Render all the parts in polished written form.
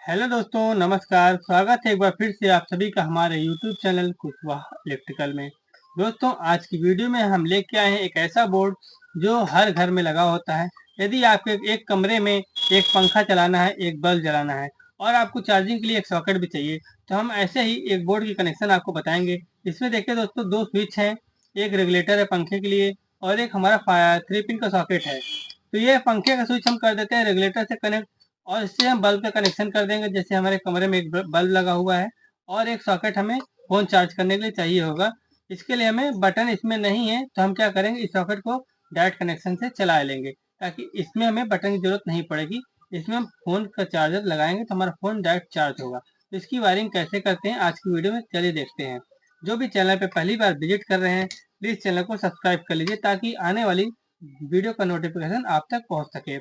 Hello दोस्तों, नमस्कार। स्वागत है एक बार फिर से आप सभी का हमारे यूट्यूब चैनल कुशवाहा इलेक्ट्रिकल में। दोस्तों, आज की वीडियो में हम लेके आए हैं एक ऐसा बोर्ड जो हर घर में लगा होता है। यदि आपके एक कमरे में एक पंखा चलाना है, एक बल्ब जलाना है और आपको चार्जिंग के लिए एक सॉकेट भी चाहिए, तो हम ऐसे ही एक बोर्ड की कनेक्शन आपको बताएंगे। इसमें देखिए दोस्तों, दो स्विच हैं, एक रेगुलेटर है पंखे के लिए और एक हमारा 3 पिन का सॉकेट है। तो ये पंखे का स्विच हम कर देते हैं रेगुलेटर से कनेक्ट और इससे हम बल्ब का कनेक्शन कर देंगे। जैसे हमारे कमरे में एक बल्ब लगा हुआ है और एक सॉकेट हमें फोन चार्ज करने के लिए चाहिए होगा। इसके लिए हमें बटन इसमें नहीं है, तो हम क्या करेंगे, इस सॉकेट को डायरेक्ट कनेक्शन से चला लेंगे ताकि इसमें हमें बटन की जरूरत नहीं पड़ेगी। इसमें हम फोन का चार्जर लगाएंगे तो हमारा फोन डायरेक्ट चार्ज होगा। तो इसकी वायरिंग कैसे करते हैं आज की वीडियो में चलिए देखते हैं। जो भी चैनल पे पहली बार विजिट कर रहे हैं, प्लीज चैनल को सब्सक्राइब कर लीजिए ताकि आने वाली वीडियो का नोटिफिकेशन आप तक पहुंच सके।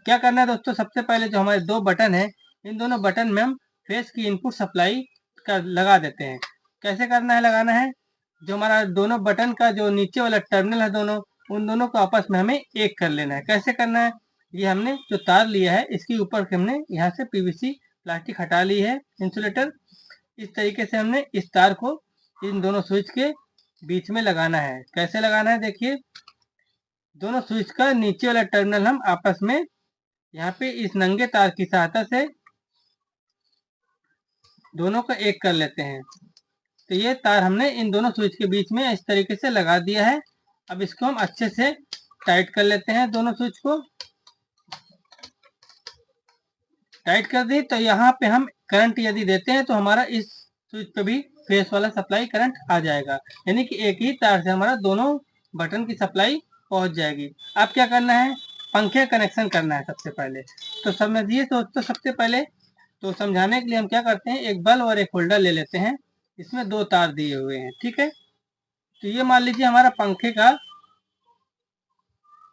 क्या करना है दोस्तों, सबसे पहले जो हमारे दो बटन है, इन दोनों बटन में हम फेस की इनपुट सप्लाई कर लगा देते हैं। कैसे करना है, लगाना है, जो हमारा दोनों बटन का जो नीचे वाला टर्मिनल है दोनों, उन दोनों को आपस में हमें एक कर लेना है। कैसे करना है, ये हमने जो तार लिया है इसके ऊपर से हमने यहाँ से पीवीसी प्लास्टिक हटा ली है, इंसुलेटर। इस तरीके से हमने इस तार को इन दोनों स्विच के बीच में लगाना है। कैसे लगाना है, देखिए, दोनों स्विच का नीचे वाला टर्मिनल हम आपस में यहाँ पे इस नंगे तार की सहायता से दोनों को एक कर लेते हैं। तो ये तार हमने इन दोनों स्विच के बीच में इस तरीके से लगा दिया है। अब इसको हम अच्छे से टाइट कर लेते हैं। दोनों स्विच को टाइट कर दी तो यहाँ पे हम करंट यदि देते हैं तो हमारा इस स्विच पे भी फेस वाला सप्लाई करंट आ जाएगा, यानी कि एक ही तार से हमारा दोनों बटन की सप्लाई पहुंच जाएगी। अब क्या करना है, पंखे कनेक्शन करना है सबसे पहले। तो समझिए दोस्तों, सबसे पहले तो समझाने के लिए हम क्या करते हैं, एक बल्ब और एक होल्डर ले लेते हैं। इसमें दो तार दिए हुए हैं, ठीक है। तो ये मान लीजिए हमारा पंखे का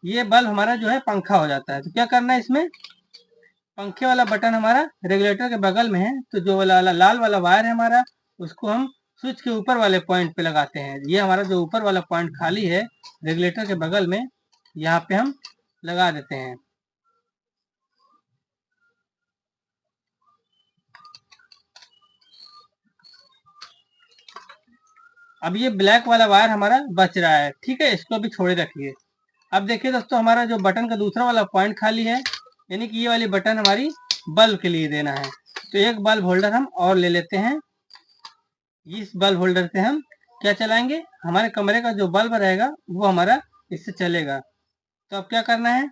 ये बल्ब हमारा जो है पंखा हो जाता है। तो क्या करना है, इसमें पंखे वाला बटन हमारा रेगुलेटर के बगल में है, तो जो वाला लाल वाला वायर है हमारा, उसको हम स्विच के ऊपर वाले पॉइंट पे लगाते हैं। ये हमारा जो ऊपर वाला पॉइंट खाली है रेगुलेटर के बगल में, यहाँ पे हम लगा देते हैं। अब ये ब्लैक वाला वायर हमारा बच रहा है, ठीक है, इसको भी छोड़े रखिए। अब देखिए दोस्तों, हमारा जो बटन का दूसरा वाला पॉइंट खाली है, यानी कि ये वाली बटन हमारी बल्ब के लिए देना है। तो एक बल्ब होल्डर हम और ले लेते हैं। इस बल्ब होल्डर से हम क्या चलाएंगे, हमारे कमरे का जो बल्ब रहेगा वो हमारा इससे चलेगा। तो अब क्या करना है,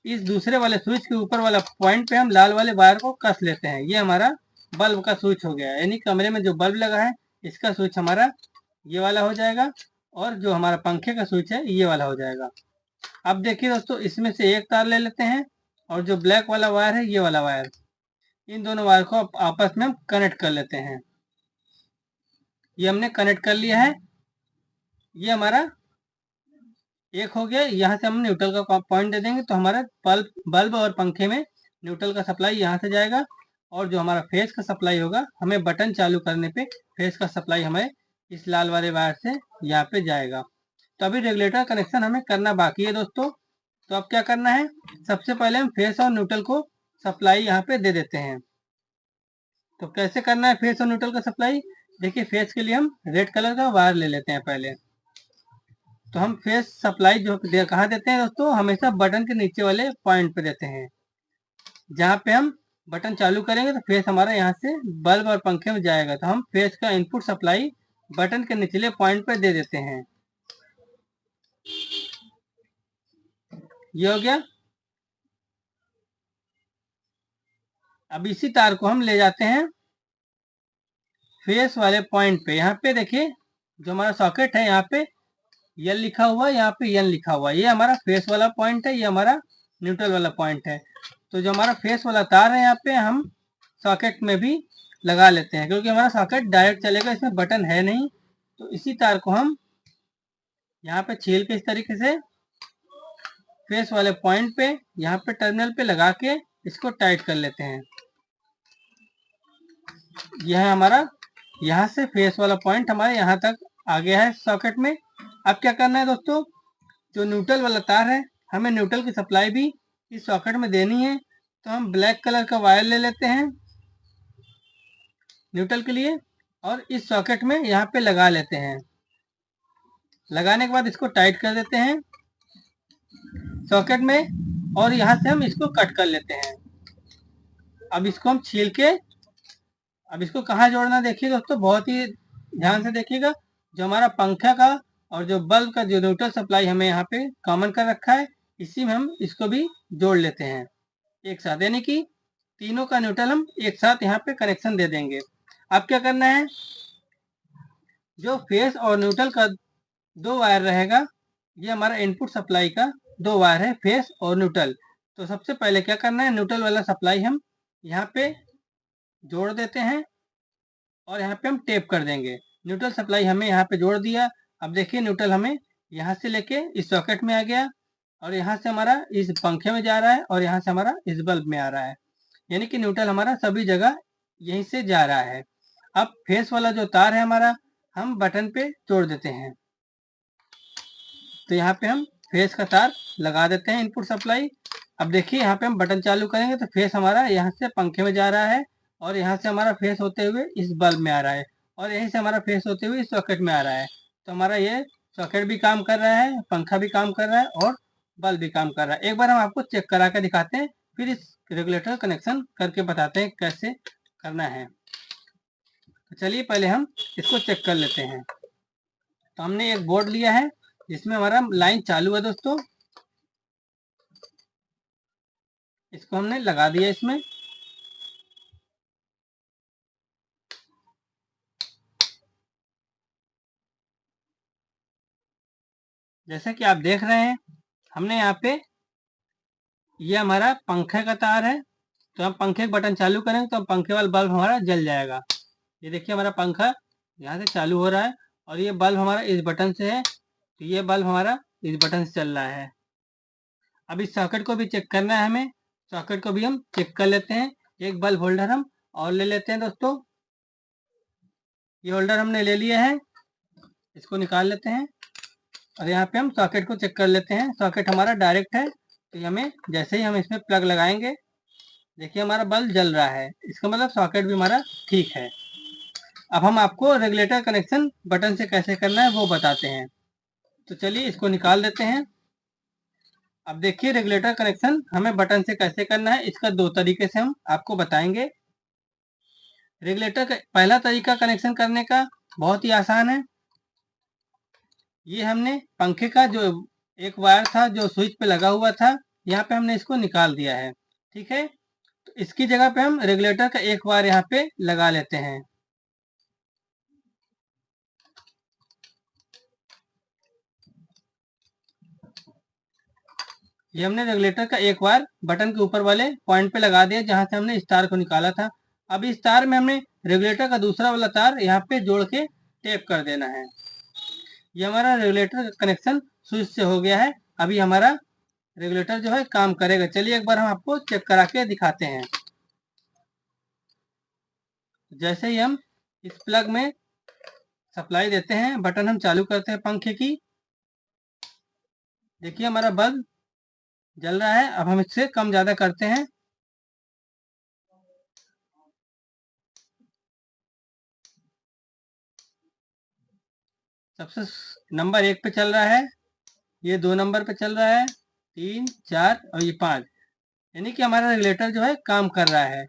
इस दूसरे वाले स्विच के ऊपर वाला पॉइंट पे हम लाल वाले वायर को कस लेते हैं। ये हमारा बल्ब का स्विच हो गया, यानी कमरे में जो बल्ब लगा है इसका स्विच हमारा ये वाला हो जाएगा और जो हमारा पंखे का स्विच है ये वाला हो जाएगा। अब देखिए दोस्तों, इसमें से एक तार ले लेते हैं और जो ब्लैक वाला वायर है ये वाला वायर, इन दोनों वायर को आपस में हम कनेक्ट कर लेते हैं। ये हमने कनेक्ट कर लिया है। ये हमारा एक हो गया। यहाँ से हम न्यूट्रल का पॉइंट दे देंगे तो हमारा बल्ब और पंखे में न्यूट्रल का सप्लाई यहाँ से जाएगा और जो हमारा फेस का सप्लाई होगा, हमें बटन चालू करने पे फेस का सप्लाई हमें इस लाल वाले वायर से यहाँ पे जाएगा। तो अभी रेगुलेटर कनेक्शन हमें करना बाकी है दोस्तों। तो अब क्या करना है, सबसे पहले हम फेस और न्यूट्रल को सप्लाई यहाँ पे दे देते हैं। तो कैसे करना है फेस और न्यूट्रल का सप्लाई, देखिए, फेस के लिए हम रेड कलर का वायर ले लेते हैं पहले। तो हम फेस सप्लाई जो कहाँ देते हैं दोस्तों, हमेशा बटन के नीचे वाले पॉइंट पे देते हैं। जहाँ पे हम बटन चालू करेंगे तो फेस हमारा यहाँ से बल्ब और पंखे में जाएगा। तो हम फेस का इनपुट सप्लाई बटन के निचले पॉइंट पे दे देते हैं। ये हो गया। अब इसी तार को हम ले जाते हैं फेस वाले पॉइंट पे। यहाँ पे देखिए, जो हमारा सॉकेट है यहाँ पे एल लिखा हुआ है, यहाँ पे एन लिखा हुआ है। ये हमारा फेस वाला पॉइंट है, ये हमारा न्यूट्रल वाला पॉइंट है। तो जो हमारा फेस वाला तार है यहाँ पे हम सॉकेट में भी लगा लेते हैं, क्योंकि हमारा सॉकेट डायरेक्ट चलेगा, इसमें बटन है नहीं। तो इसी तार को हम यहाँ पे छील के इस तरीके से फेस वाले पॉइंट पे यहाँ पे टर्मिनल पे लगा के इसको टाइट कर लेते हैं। यह है हमारा, यहाँ से फेस वाला पॉइंट हमारे यहाँ तक आ गया है सॉकेट में। अब क्या करना है दोस्तों, जो न्यूट्रल वाला तार है, हमें न्यूट्रल की सप्लाई भी इस सॉकेट में देनी है। तो हम ब्लैक कलर का वायर ले लेते हैं न्यूट्रल के लिए और इस सॉकेट में यहाँ पे लगा लेते हैं। लगाने के बाद इसको टाइट कर देते हैं सॉकेट में और यहाँ से हम इसको कट कर लेते हैं। अब इसको हम छील के अब इसको कहाँ जोड़ना देखिए दोस्तों, बहुत ही ध्यान से देखिएगा। जो हमारा पंखा का और जो बल्ब का जो न्यूट्रल सप्लाई हमें यहाँ पे कॉमन कर रखा है, इसी में हम इसको भी जोड़ लेते हैं एक साथ, यानी कि तीनों का न्यूट्रल हम एक साथ यहाँ पे कनेक्शन दे देंगे। अब क्या करना है, जो फेस और न्यूट्रल का दो वायर रहेगा, ये हमारा इनपुट सप्लाई का दो वायर है, फेस और न्यूट्रल। तो सबसे पहले क्या करना है, न्यूट्रल वाला सप्लाई हम यहाँ पे जोड़ देते हैं और यहाँ पे हम टेप कर देंगे। न्यूट्रल सप्लाई हमें यहाँ पे जोड़ दिया। अब देखिए न्यूट्रल हमें यहाँ से लेके इस सॉकेट में आ गया और यहाँ से हमारा इस पंखे में जा रहा है और यहाँ से हमारा इस बल्ब में आ रहा है, यानी कि न्यूट्रल हमारा सभी जगह यहीं से जा रहा है। अब फेस वाला जो तार है हमारा, हम बटन पे जोड़ देते हैं। तो यहाँ पे हम फेस का तार लगा देते हैं इनपुट सप्लाई। अब देखिए यहाँ पे हम बटन चालू करेंगे तो फेस हमारा यहाँ से पंखे में जा रहा है और यहाँ से हमारा फेस होते हुए इस बल्ब में आ रहा है और यहीं से हमारा फेस होते हुए इस सॉकेट में आ रहा है। तो हमारा ये सॉकेट भी काम कर रहा है, पंखा भी काम कर रहा है और बल्ब भी काम कर रहा है। एक बार हम आपको चेक करा के दिखाते हैं, फिर इस रेगुलेटर कनेक्शन करके बताते हैं कैसे करना है। तो चलिए पहले हम इसको चेक कर लेते हैं। तो हमने एक बोर्ड लिया है जिसमें हमारा लाइन चालू है दोस्तों, इसको हमने लगा दिया इसमें। जैसा कि आप देख रहे हैं, हमने यहाँ पे ये हमारा पंखे का तार है। तो हम पंखे का बटन चालू करेंगे तो पंखे वाला बल्ब हमारा जल जाएगा। ये देखिए हमारा पंखा यहाँ से चालू हो रहा है और ये बल्ब हमारा इस बटन से है, तो ये बल्ब हमारा इस बटन से चल रहा है। अब इस सॉकेट को भी चेक करना है हमें, सॉकेट को भी हम चेक कर लेते हैं। एक बल्ब होल्डर हम और ले लेते हैं दोस्तों। ये होल्डर हमने ले लिया है, इसको निकाल लेते हैं और यहाँ पे हम सॉकेट को चेक कर लेते हैं। सॉकेट हमारा डायरेक्ट है, तो हमें जैसे ही हम इसमें प्लग लगाएंगे, देखिए हमारा बल्ब जल रहा है, इसका मतलब सॉकेट भी हमारा ठीक है। अब हम आपको रेगुलेटर कनेक्शन बटन से कैसे करना है वो बताते हैं। तो चलिए इसको निकाल देते हैं। अब देखिए रेगुलेटर कनेक्शन हमें बटन से कैसे करना है, इसका दो तरीके से हम आपको बताएंगे। रेगुलेटर का पहला तरीका कनेक्शन करने का बहुत ही आसान है। ये हमने पंखे का जो एक वायर था जो स्विच पे लगा हुआ था, यहाँ पे हमने इसको निकाल दिया है, ठीक है। तो इसकी जगह पे हम रेगुलेटर का एक वायर यहाँ पे लगा लेते हैं। ये हमने रेगुलेटर का एक वायर बटन के ऊपर वाले पॉइंट पे लगा दिया जहां से हमने इस तार को निकाला था। अब इस तार में हमने रेगुलेटर का दूसरा वाला तार यहाँ पे जोड़ के टेप कर देना है। ये हमारा रेगुलेटर का कनेक्शन स्विच से हो गया है। अभी हमारा रेगुलेटर जो है काम करेगा। चलिए एक बार हम आपको चेक करा के दिखाते हैं। जैसे ही हम इस प्लग में सप्लाई देते हैं, बटन हम चालू करते हैं पंखे की, देखिए हमारा बल्ब जल रहा है। अब हम इससे कम ज्यादा करते हैं। सबसे नंबर 1 पे चल रहा है, ये 2 नंबर पे चल रहा है, 3, 4 और ये 5, यानी कि हमारा रेगुलेटर जो है काम कर रहा है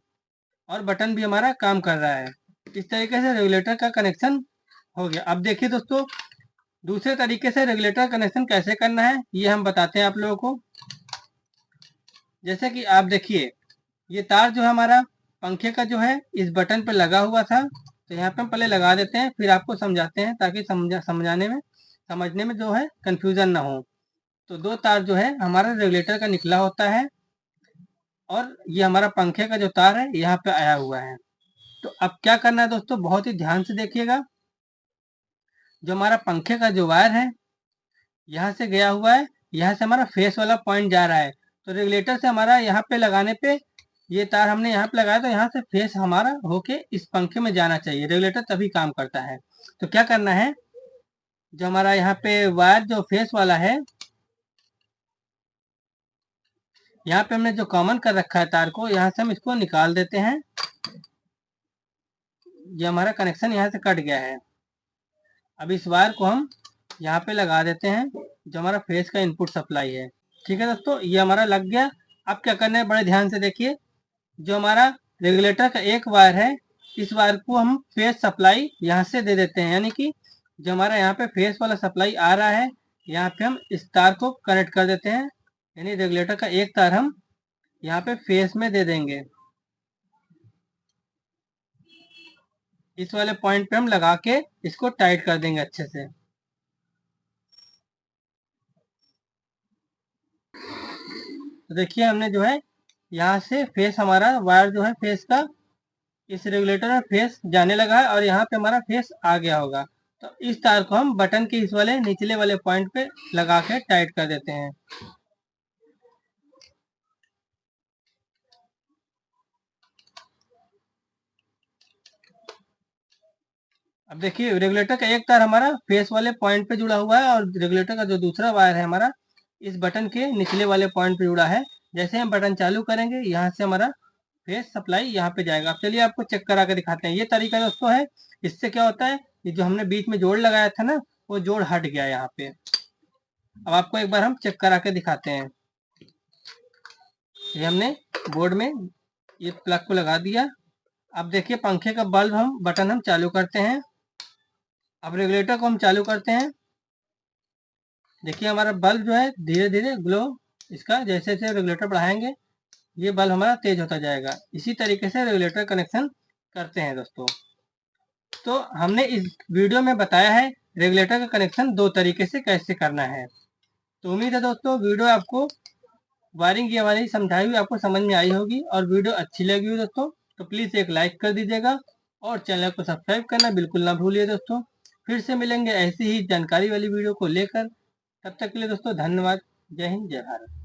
और बटन भी हमारा काम कर रहा है। इस तरीके से रेगुलेटर का कनेक्शन हो गया। अब देखिए दोस्तों, दूसरे तरीके से रेगुलेटर कनेक्शन कैसे करना है ये हम बताते हैं आप लोगों को। जैसे कि आप देखिए, ये तार जो है हमारा पंखे का जो है इस बटन पे लगा हुआ था, तो यहाँ पे हम पहले लगा देते हैं, फिर आपको समझाते हैं ताकि समझने में जो है कंफ्यूजन ना हो। तो दो तार जो है हमारा रेगुलेटर का निकला होता है और ये हमारा पंखे का जो तार है यहाँ पे आया हुआ है। तो अब क्या करना है दोस्तों, बहुत ही ध्यान से देखिएगा। जो हमारा पंखे का जो वायर है यहाँ से गया हुआ है, यहाँ से हमारा फेस वाला पॉइंट जा रहा है। तो रेगुलेटर से हमारा यहाँ पे लगाने पे, ये तार हमने यहाँ पे लगाया तो यहाँ से फेस हमारा होके इस पंखे में जाना चाहिए, रेगुलेटर तभी काम करता है। तो क्या करना है, जो हमारा यहाँ पे वायर जो फेस वाला है, यहाँ पे हमने जो कॉमन कर रखा है तार को, यहाँ से हम इसको निकाल देते हैं। ये हमारा कनेक्शन यहाँ से कट गया है। अब इस वायर को हम यहाँ पे लगा देते हैं, जो हमारा फेस का इनपुट सप्लाई है। ठीक है दोस्तों, ये हमारा लग गया। अब क्या करना है, बड़े ध्यान से देखिए। जो हमारा रेगुलेटर का एक वायर है, इस वायर को हम फेस सप्लाई यहाँ से दे देते हैं, यानी कि जो हमारा यहाँ पे फेस वाला सप्लाई आ रहा है, यहाँ पे हम इस तार को कनेक्ट कर देते हैं। यानी रेगुलेटर का एक तार हम यहाँ पे फेस में दे देंगे। इस वाले पॉइंट पे हम लगा के इसको टाइट कर देंगे अच्छे से। तो देखिए हमने जो है यहाँ से फेस, हमारा वायर जो है फेस का इस रेगुलेटर में फेस जाने लगा है और यहाँ पे हमारा फेस आ गया होगा। तो इस तार को हम बटन के इस वाले निचले वाले पॉइंट पे लगा के टाइट कर देते हैं। अब देखिए रेगुलेटर का एक तार हमारा फेस वाले पॉइंट पे जुड़ा हुआ है और रेगुलेटर का जो दूसरा वायर है हमारा इस बटन के निचले वाले पॉइंट पे जुड़ा है। जैसे हम बटन चालू करेंगे, यहाँ से हमारा फेस सप्लाई यहाँ पे जाएगा। अब चलिए आपको चेक करा के दिखाते हैं। ये तरीका दोस्तों है, इससे क्या होता है, ये जो हमने बीच में जोड़ लगाया था ना, वो जोड़ हट गया यहाँ पे। अब आपको एक बार हम चेक करा के दिखाते हैं। ये हमने बोर्ड में ये प्लग को लगा दिया। अब देखिए पंखे का बल्ब हम बटन हम चालू करते हैं। अब रेगुलेटर को हम चालू करते हैं। देखिए हमारा बल्ब जो है धीरे धीरे ग्लो, इसका जैसे जैसे रेगुलेटर बढ़ाएंगे ये बल्ब हमारा तेज होता जाएगा। इसी तरीके से रेगुलेटर कनेक्शन करते हैं दोस्तों। तो हमने इस वीडियो में बताया है रेगुलेटर का कनेक्शन दो तरीके से कैसे करना है। तो उम्मीद है दोस्तों वीडियो आपको वायरिंग ये वाली समझाई हुई आपको समझ में आई होगी, और वीडियो अच्छी लगी हुई दोस्तों तो प्लीज़ एक लाइक कर दीजिएगा और चैनल को सब्सक्राइब करना बिल्कुल ना भूलिए दोस्तों। फिर से मिलेंगे ऐसी ही जानकारी वाली वीडियो को लेकर। तब तक के लिए दोस्तों धन्यवाद। जय हिंद, जय भारत।